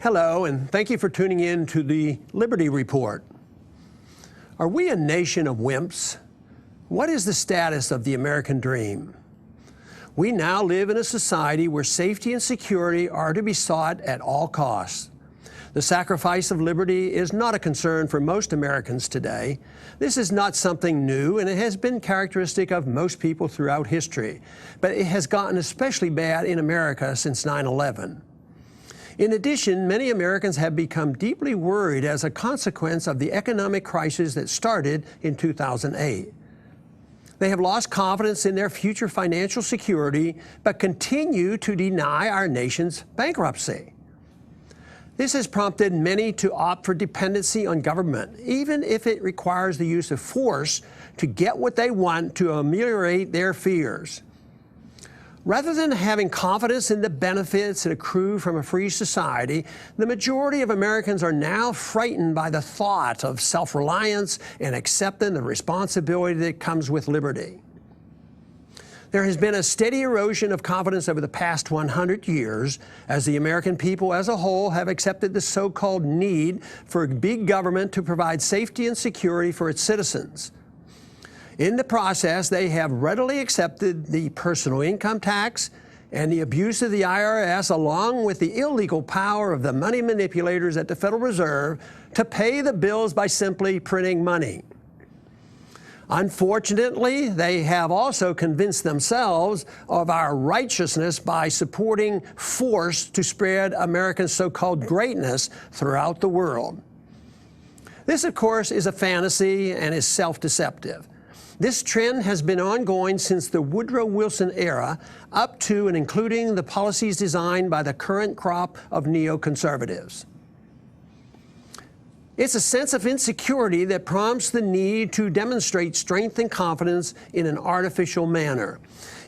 Hello, and thank you for tuning in to the Liberty Report. Are we a nation of wimps? What is the status of the American dream? We now live in a society where safety and security are to be sought at all costs. The sacrifice of liberty is not a concern for most Americans today. This is not something new, and it has been characteristic of most people throughout history. But it has gotten especially bad in America since 9/11. In addition, many Americans have become deeply worried as a consequence of the economic crisis that started in 2008. They have lost confidence in their future financial security, but continue to deny our nation's bankruptcy. This has prompted many to opt for dependency on government, even if it requires the use of force to get what they want to ameliorate their fears. Rather than having confidence in the benefits that accrue from a free society, the majority of Americans are now frightened by the thought of self-reliance and accepting the responsibility that comes with liberty. There has been a steady erosion of confidence over the past 100 years as the American people as a whole have accepted the so-called need for big government to provide safety and security for its citizens. In the process, they have readily accepted the personal income tax and the abuse of the IRS, along with the illegal power of the money manipulators at the Federal Reserve to pay the bills by simply printing money. Unfortunately, they have also convinced themselves of our righteousness by supporting force to spread America's so-called greatness throughout the world. This, of course, is a fantasy and is self-deceptive. This trend has been ongoing since the Woodrow Wilson era, up to and including the policies designed by the current crop of neoconservatives. It's a sense of insecurity that prompts the need to demonstrate strength and confidence in an artificial manner.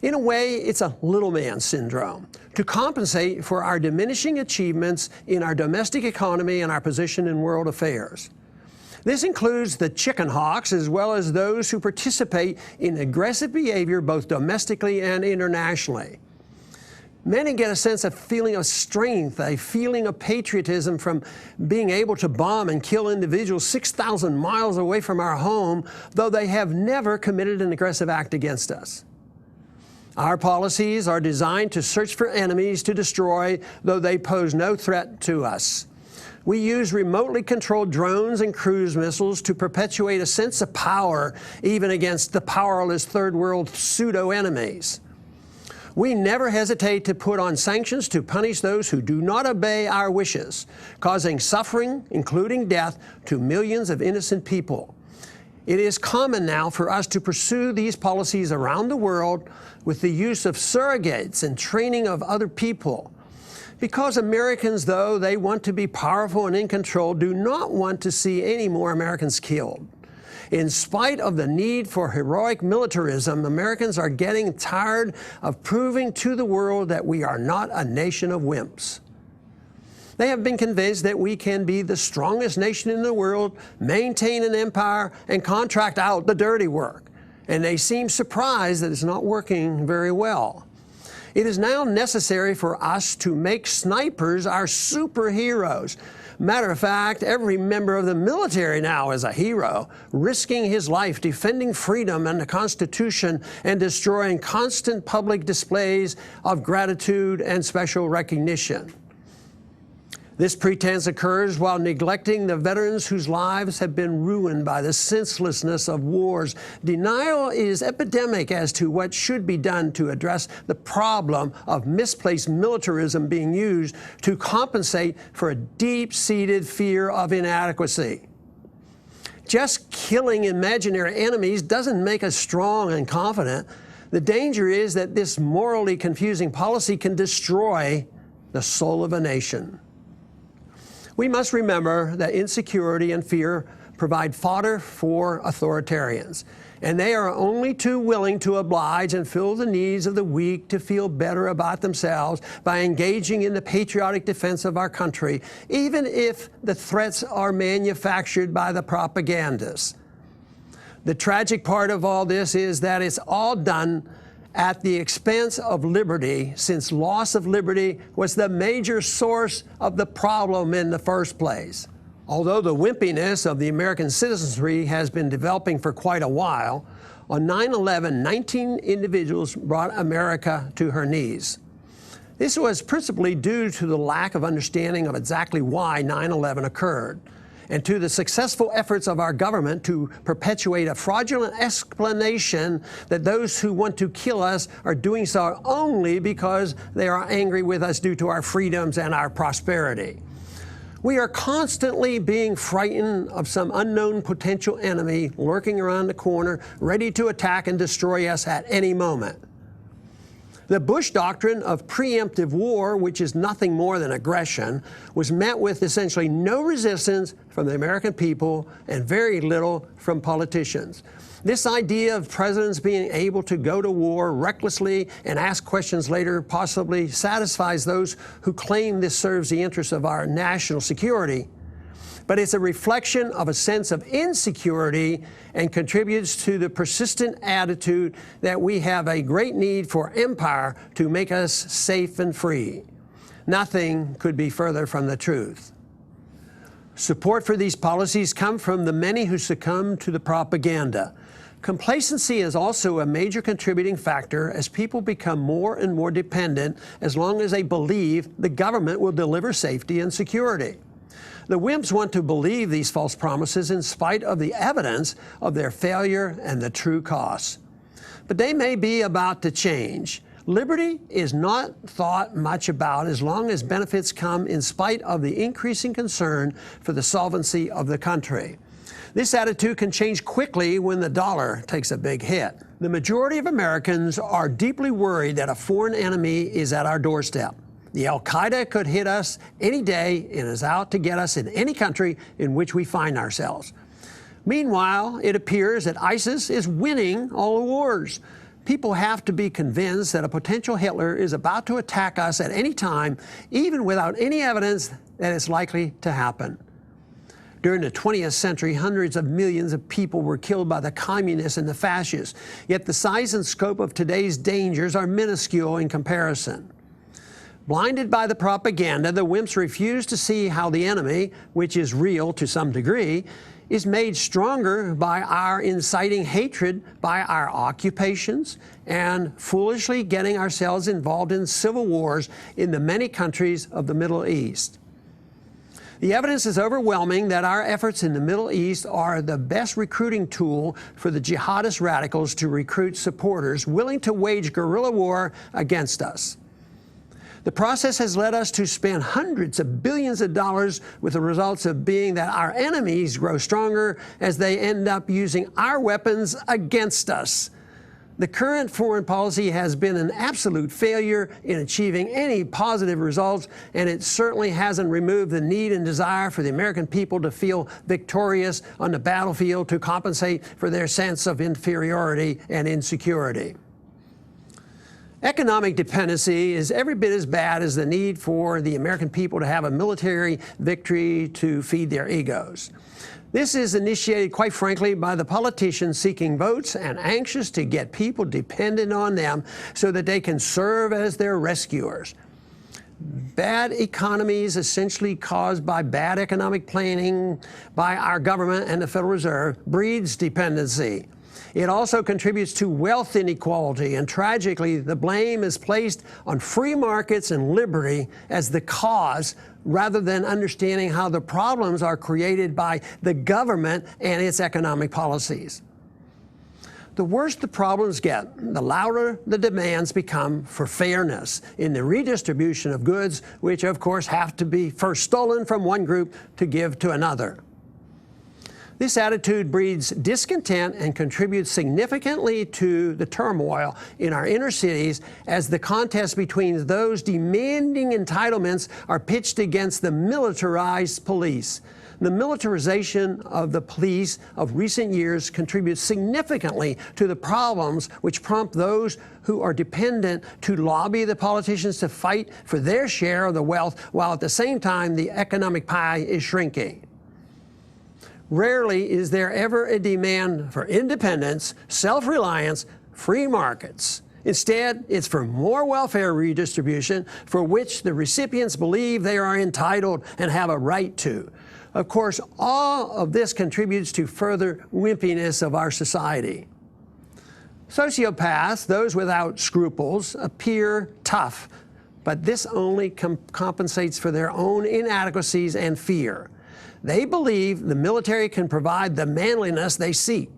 In a way, it's a little man syndrome, to compensate for our diminishing achievements in our domestic economy and our position in world affairs. This includes the chicken hawks as well as those who participate in aggressive behavior both domestically and internationally. Many get a feeling of strength, a feeling of patriotism from being able to bomb and kill individuals 6,000 miles away from our home, though they have never committed an aggressive act against us. Our policies are designed to search for enemies to destroy, though they pose no threat to us. We use remotely controlled drones and cruise missiles to perpetuate a sense of power, even against the powerless third world pseudo-enemies. We never hesitate to put on sanctions to punish those who do not obey our wishes, causing suffering, including death, to millions of innocent people. It is common now for us to pursue these policies around the world with the use of surrogates and training of other people. Because Americans, though they want to be powerful and in control, do not want to see any more Americans killed. In spite of the need for heroic militarism, Americans are getting tired of proving to the world that we are not a nation of wimps. They have been convinced that we can be the strongest nation in the world, maintain an empire, and contract out the dirty work. And they seem surprised that it's not working very well. It is now necessary for us to make snipers our superheroes. Matter of fact, every member of the military now is a hero, risking his life defending freedom and the Constitution and destroying constant public displays of gratitude and special recognition. This pretense occurs while neglecting the veterans whose lives have been ruined by the senselessness of wars. Denial is epidemic as to what should be done to address the problem of misplaced militarism being used to compensate for a deep-seated fear of inadequacy. Just killing imaginary enemies doesn't make us strong and confident. The danger is that this morally confusing policy can destroy the soul of a nation. We must remember that insecurity and fear provide fodder for authoritarians, and they are only too willing to oblige and fill the needs of the weak to feel better about themselves by engaging in the patriotic defense of our country, even if the threats are manufactured by the propagandists. The tragic part of all this is that it's all done at the expense of liberty, since loss of liberty was the major source of the problem in the first place. Although the wimpiness of the American citizenry has been developing for quite a while, on 9/11, 19 individuals brought America to her knees. This was principally due to the lack of understanding of exactly why 9/11 occurred, and to the successful efforts of our government to perpetuate a fraudulent explanation that those who want to kill us are doing so only because they are angry with us due to our freedoms and our prosperity. We are constantly being frightened of some unknown potential enemy lurking around the corner, ready to attack and destroy us at any moment. The Bush doctrine of preemptive war, which is nothing more than aggression, was met with essentially no resistance from the American people and very little from politicians. This idea of presidents being able to go to war recklessly and ask questions later possibly satisfies those who claim this serves the interests of our national security. But it's a reflection of a sense of insecurity and contributes to the persistent attitude that we have a great need for empire to make us safe and free. Nothing could be further from the truth. Support for these policies come from the many who succumb to the propaganda. Complacency is also a major contributing factor as people become more and more dependent as long as they believe the government will deliver safety and security. The wimps want to believe these false promises in spite of the evidence of their failure and the true costs. But they may be about to change. Liberty is not thought much about as long as benefits come in spite of the increasing concern for the solvency of the country. This attitude can change quickly when the dollar takes a big hit. The majority of Americans are deeply worried that a foreign enemy is at our doorstep. The Al-Qaeda could hit us any day and is out to get us in any country in which we find ourselves. Meanwhile, it appears that ISIS is winning all the wars. People have to be convinced that a potential Hitler is about to attack us at any time, even without any evidence that it's likely to happen. During the 20th century, hundreds of millions of people were killed by the communists and the fascists, yet the size and scope of today's dangers are minuscule in comparison. Blinded by the propaganda, the wimps refuse to see how the enemy, which is real to some degree, is made stronger by our inciting hatred by our occupations and foolishly getting ourselves involved in civil wars in the many countries of the Middle East. The evidence is overwhelming that our efforts in the Middle East are the best recruiting tool for the jihadist radicals to recruit supporters willing to wage guerrilla war against us. The process has led us to spend hundreds of billions of dollars, with the results of being that our enemies grow stronger as they end up using our weapons against us. The current foreign policy has been an absolute failure in achieving any positive results, and it certainly hasn't removed the need and desire for the American people to feel victorious on the battlefield to compensate for their sense of inferiority and insecurity. Economic dependency is every bit as bad as the need for the American people to have a military victory to feed their egos. This is initiated, quite frankly, by the politicians seeking votes and anxious to get people dependent on them so that they can serve as their rescuers. Bad economies, essentially caused by bad economic planning by our government and the Federal Reserve, breeds dependency. It also contributes to wealth inequality, and tragically, the blame is placed on free markets and liberty as the cause, rather than understanding how the problems are created by the government and its economic policies. The worse the problems get, the louder the demands become for fairness in the redistribution of goods, which of course have to be first stolen from one group to give to another. This attitude breeds discontent and contributes significantly to the turmoil in our inner cities as the contest between those demanding entitlements are pitched against the militarized police. The militarization of the police of recent years contributes significantly to the problems which prompt those who are dependent to lobby the politicians to fight for their share of the wealth, while at the same time the economic pie is shrinking. Rarely is there ever a demand for independence, self-reliance, free markets, Instead, it's for more welfare redistribution for which the recipients believe they are entitled and have a right to. Of course, all of this contributes to further wimpiness of our society. Sociopaths, those without scruples, appear tough, but this only compensates for their own inadequacies and fear. They believe the military can provide the manliness they seek.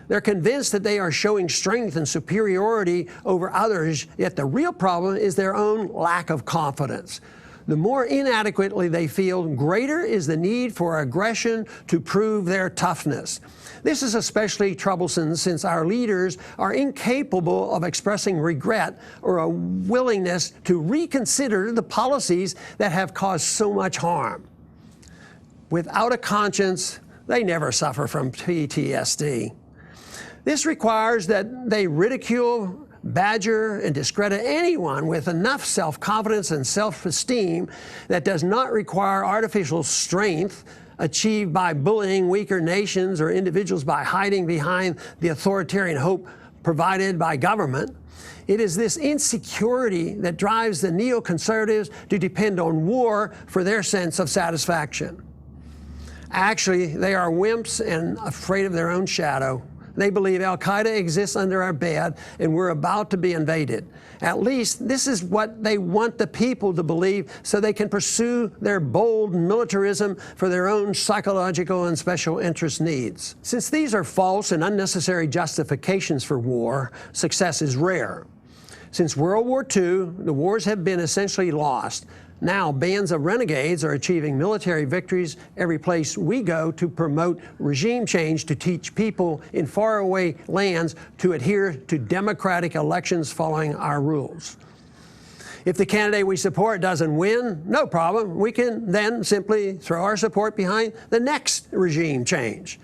They're convinced that they are showing strength and superiority over others, yet the real problem is their own lack of confidence. The more inadequately they feel, greater is the need for aggression to prove their toughness. This is especially troublesome since our leaders are incapable of expressing regret or a willingness to reconsider the policies that have caused so much harm. Without a conscience, they never suffer from PTSD. This requires that they ridicule, badger, and discredit anyone with enough self-confidence and self-esteem that does not require artificial strength achieved by bullying weaker nations or individuals by hiding behind the authoritarian hope provided by government. It is this insecurity that drives the neoconservatives to depend on war for their sense of satisfaction. Actually, they are wimps and afraid of their own shadow. They believe Al-Qaeda exists under our bed and we're about to be invaded. At least this is what they want the people to believe so they can pursue their bold militarism for their own psychological and special interest needs. Since these are false and unnecessary justifications for war, success is rare. Since World War II, the wars have been essentially lost. Now, bands of renegades are achieving military victories every place we go to promote regime change, to teach people in faraway lands to adhere to democratic elections following our rules. If the candidate we support doesn't win, no problem. We can then simply throw our support behind the next regime change.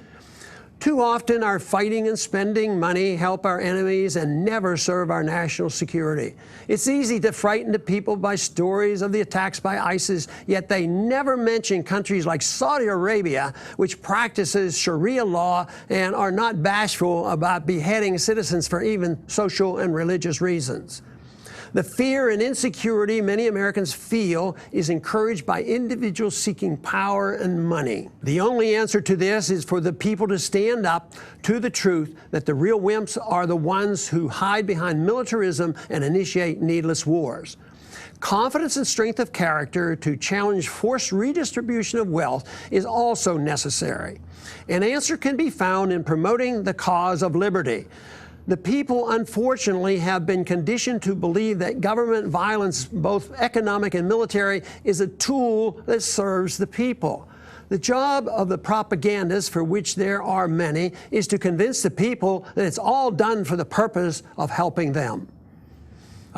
Too often, our fighting and spending money help our enemies and never serve our national security. It's easy to frighten the people by stories of the attacks by ISIS, yet they never mention countries like Saudi Arabia, which practices Sharia law and are not bashful about beheading citizens for even social and religious reasons. The fear and insecurity many Americans feel is encouraged by individuals seeking power and money. The only answer to this is for the people to stand up to the truth that the real wimps are the ones who hide behind militarism and initiate needless wars. Confidence and strength of character to challenge forced redistribution of wealth is also necessary. An answer can be found in promoting the cause of liberty. The people, unfortunately, have been conditioned to believe that government violence, both economic and military, is a tool that serves the people. The job of the propagandists, for which there are many, is to convince the people that it's all done for the purpose of helping them.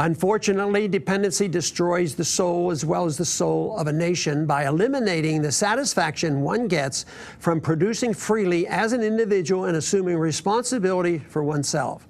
Unfortunately, dependency destroys the soul as well as the soul of a nation by eliminating the satisfaction one gets from producing freely as an individual and assuming responsibility for oneself.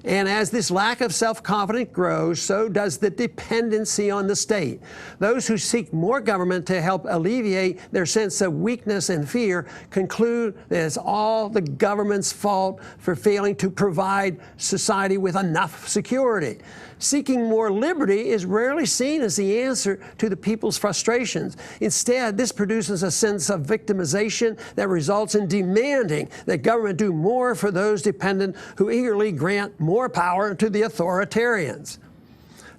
And as this lack of self-confidence grows, so does the dependency on the state. Those who seek more government to help alleviate their sense of weakness and fear conclude that it's all the government's fault for failing to provide society with enough security. Seeking more liberty is rarely seen as the answer to the people's frustrations. Instead, this produces a sense of victimization that results in demanding that government do more for those dependent who eagerly grant more power to the authoritarians.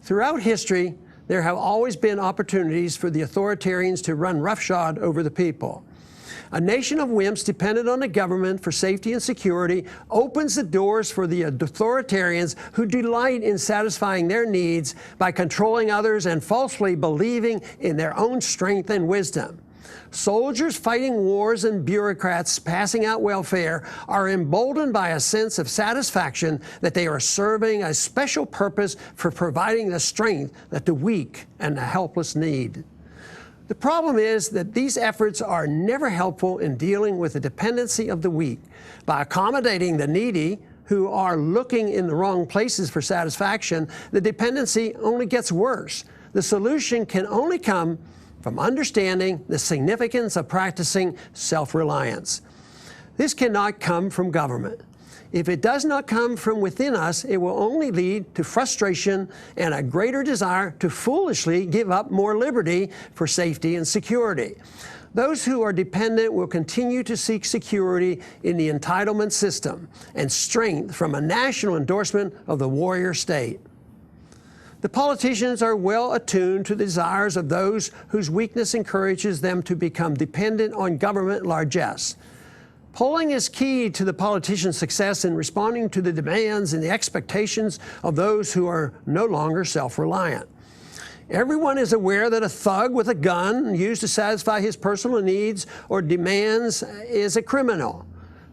Throughout history, there have always been opportunities for the authoritarians to run roughshod over the people. A nation of wimps dependent on the government for safety and security opens the doors for the authoritarians who delight in satisfying their needs by controlling others and falsely believing in their own strength and wisdom. Soldiers fighting wars and bureaucrats passing out welfare are emboldened by a sense of satisfaction that they are serving a special purpose for providing the strength that the weak and the helpless need. The problem is that these efforts are never helpful in dealing with the dependency of the weak. By accommodating the needy, who are looking in the wrong places for satisfaction, the dependency only gets worse. The solution can only come from understanding the significance of practicing self-reliance. This cannot come from government. If it does not come from within us, it will only lead to frustration and a greater desire to foolishly give up more liberty for safety and security. Those who are dependent will continue to seek security in the entitlement system and strength from a national endorsement of the warrior state. The politicians are well attuned to the desires of those whose weakness encourages them to become dependent on government largesse. Polling is key to the politician's success in responding to the demands and the expectations of those who are no longer self-reliant. Everyone is aware that a thug with a gun used to satisfy his personal needs or demands is a criminal.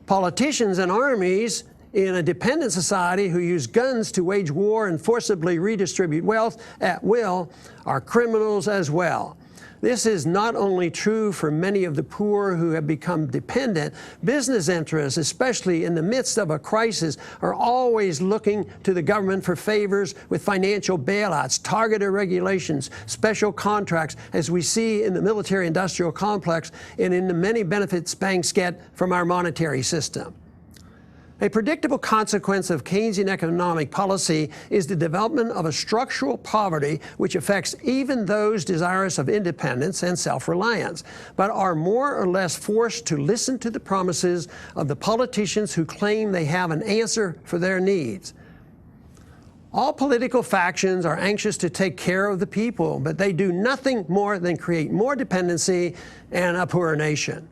Politicians and armies in a dependent society who use guns to wage war and forcibly redistribute wealth at will are criminals as well. This is not only true for many of the poor who have become dependent. Business interests, especially in the midst of a crisis, are always looking to the government for favors with financial bailouts, targeted regulations, special contracts, as we see in the military-industrial complex and in the many benefits banks get from our monetary system. A predictable consequence of Keynesian economic policy is the development of a structural poverty which affects even those desirous of independence and self-reliance, but are more or less forced to listen to the promises of the politicians who claim they have an answer for their needs. All political factions are anxious to take care of the people, but they do nothing more than create more dependency and a poorer nation.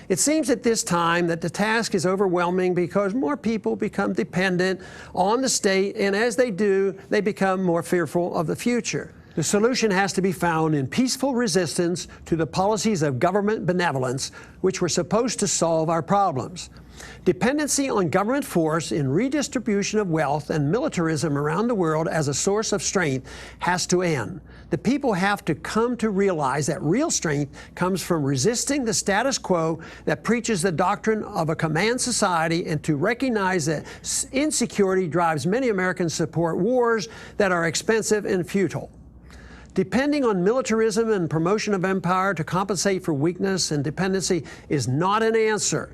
It seems at this time that the task is overwhelming because more people become dependent on the state, and as they do, they become more fearful of the future. The solution has to be found in peaceful resistance to the policies of government benevolence, which were supposed to solve our problems. Dependency on government force in redistribution of wealth and militarism around the world as a source of strength has to end. The people have to come to realize that real strength comes from resisting the status quo that preaches the doctrine of a command society, and to recognize that insecurity drives many Americans to support wars that are expensive and futile. Depending on militarism and promotion of empire to compensate for weakness and dependency is not an answer.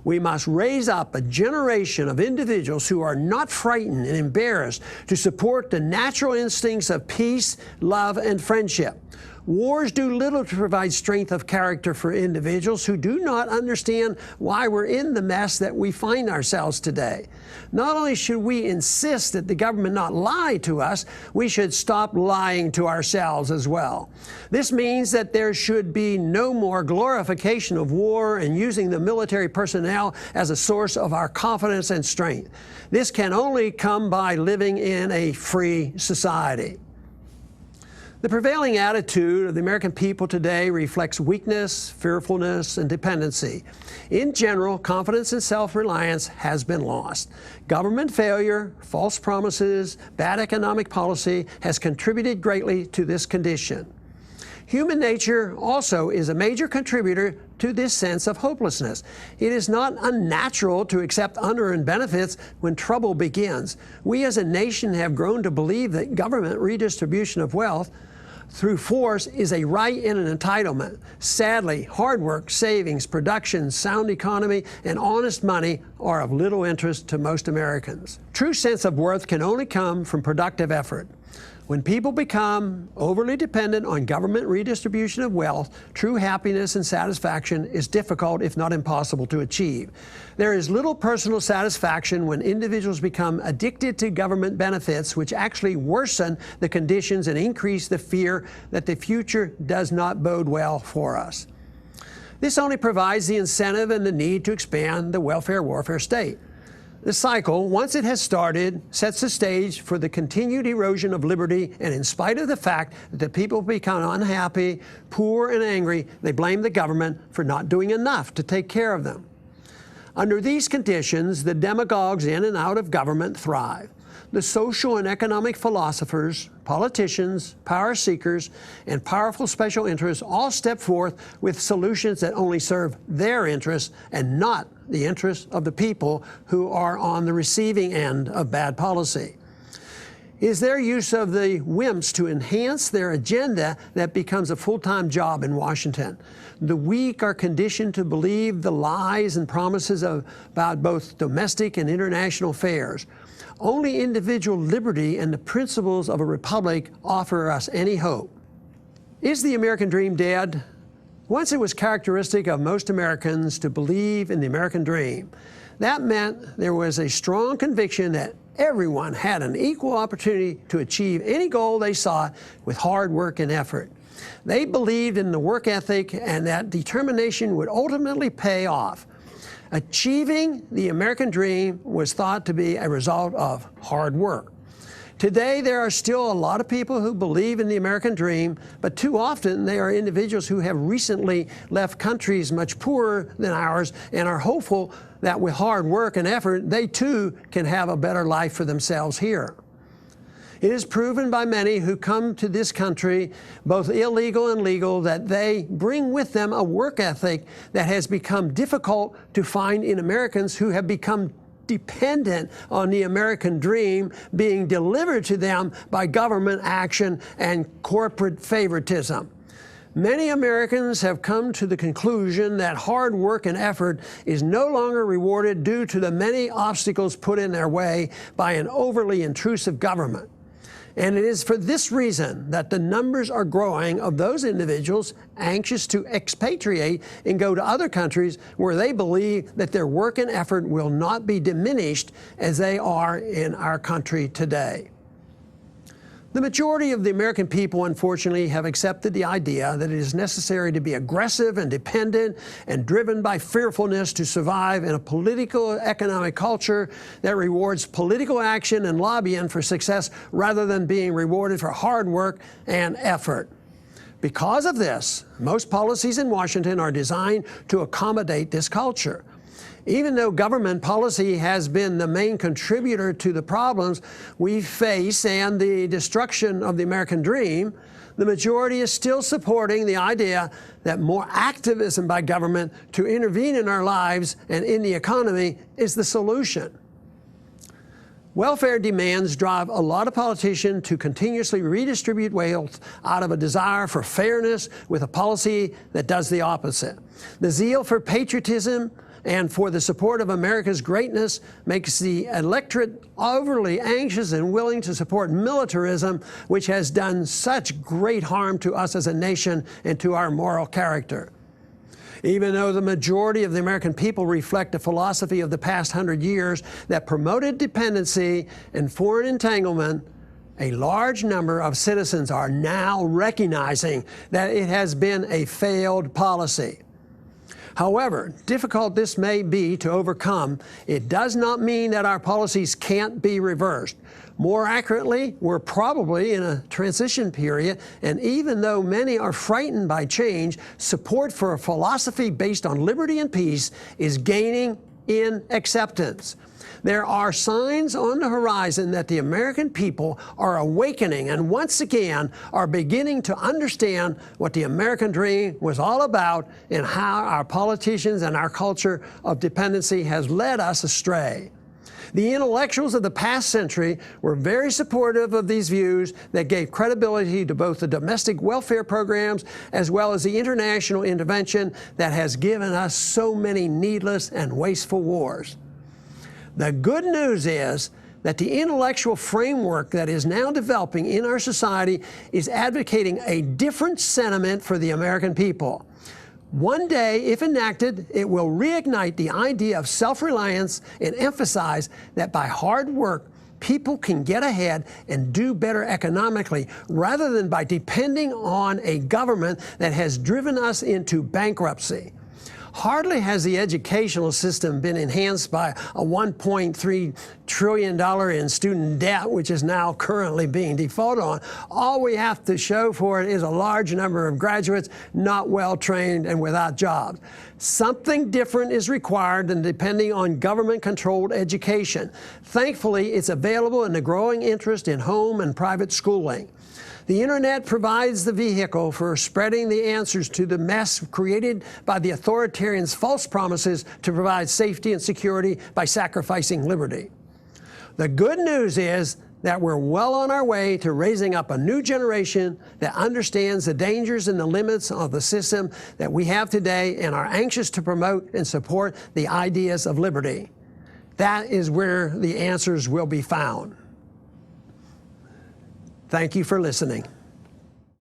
We must raise up a generation of individuals who are not frightened and embarrassed to support the natural instincts of peace, love, and friendship. Wars do little to provide strength of character for individuals who do not understand why we're in the mess that we find ourselves today. Not only should we insist that the government not lie to us, we should stop lying to ourselves as well. This means that there should be no more glorification of war and using the military personnel as a source of our confidence and strength. This can only come by living in a free society. The prevailing attitude of the American people today reflects weakness, fearfulness, and dependency. In general, confidence and self-reliance has been lost. Government failure, false promises, bad economic policy has contributed greatly to this condition. Human nature also is a major contributor to this sense of hopelessness. It is not unnatural to accept unearned benefits when trouble begins. We as a nation have grown to believe that government redistribution of wealth through force is a right and an entitlement. Sadly, hard work, savings, production, sound economy, and honest money are of little interest to most Americans. True sense of worth can only come from productive effort. When people become overly dependent on government redistribution of wealth, true happiness and satisfaction is difficult, if not impossible, to achieve. There is little personal satisfaction when individuals become addicted to government benefits, which actually worsen the conditions and increase the fear that the future does not bode well for us. This only provides the incentive and the need to expand the welfare-warfare state. The cycle, once it has started, sets the stage for the continued erosion of liberty, and in spite of the fact that the people become unhappy, poor, and angry, they blame the government for not doing enough to take care of them. Under these conditions, the demagogues in and out of government thrive. The social and economic philosophers, politicians, power seekers, and powerful special interests all step forth with solutions that only serve their interests and not the interests of the people who are on the receiving end of bad policy. is their use of the wimps to enhance their agenda that becomes a full-time job in Washington. The weak are conditioned to believe the lies and promises about both domestic and international affairs. Only individual liberty and the principles of a republic offer us any hope. Is the American dream dead? Once it was characteristic of most Americans to believe in the American dream. That meant there was a strong conviction that everyone had an equal opportunity to achieve any goal they sought with hard work and effort. They believed in the work ethic and that determination would ultimately pay off. Achieving the American dream was thought to be a result of hard work. Today, there are still a lot of people who believe in the American dream, but too often they are individuals who have recently left countries much poorer than ours and are hopeful that with hard work and effort, they too can have a better life for themselves here. It is proven by many who come to this country, both illegal and legal, that they bring with them a work ethic that has become difficult to find in Americans who have become dependent on the American dream being delivered to them by government action and corporate favoritism. Many Americans have come to the conclusion that hard work and effort is no longer rewarded due to the many obstacles put in their way by an overly intrusive government. And it is for this reason that the numbers are growing of those individuals anxious to expatriate and go to other countries where they believe that their work and effort will not be diminished as they are in our country today. The majority of the American people, unfortunately, have accepted the idea that it is necessary to be aggressive and dependent and driven by fearfulness to survive in a political economic culture that rewards political action and lobbying for success rather than being rewarded for hard work and effort. Because of this, most policies in Washington are designed to accommodate this culture. Even though government policy has been the main contributor to the problems we face and the destruction of the American dream, the majority is still supporting the idea that more activism by government to intervene in our lives and in the economy is the solution. Welfare demands drive a lot of politicians to continuously redistribute wealth out of a desire for fairness with a policy that does the opposite. The zeal for patriotism and for the support of America's greatness makes the electorate overly anxious and willing to support militarism, which has done such great harm to us as a nation and to our moral character. Even though the majority of the American people reflect a philosophy of the past 100 years that promoted dependency and foreign entanglement, a large number of citizens are now recognizing that it has been a failed policy. However difficult this may be to overcome, it does not mean that our policies can't be reversed. More accurately, we're probably in a transition period, and even though many are frightened by change, support for a philosophy based on liberty and peace is gaining in acceptance. There are signs on the horizon that the American people are awakening and once again are beginning to understand what the American dream was all about and how our politicians and our culture of dependency has led us astray. The intellectuals of the past century were very supportive of these views that gave credibility to both the domestic welfare programs as well as the international intervention that has given us so many needless and wasteful wars. The good news is that the intellectual framework that is now developing in our society is advocating a different sentiment for the American people. One day, if enacted, it will reignite the idea of self-reliance and emphasize that by hard work, people can get ahead and do better economically rather than by depending on a government that has driven us into bankruptcy. Hardly has the educational system been enhanced by a $1.3 trillion in student debt, which is now currently being defaulted on. All we have to show for it is a large number of graduates not well trained and without jobs. Something different is required than depending on government-controlled education. Thankfully, it's available in the growing interest in home and private schooling. The internet provides the vehicle for spreading the answers to the mess created by the authoritarians' false promises to provide safety and security by sacrificing liberty. The good news is that we're well on our way to raising up a new generation that understands the dangers and the limits of the system that we have today and are anxious to promote and support the ideas of liberty. That is where the answers will be found. Thank you for listening.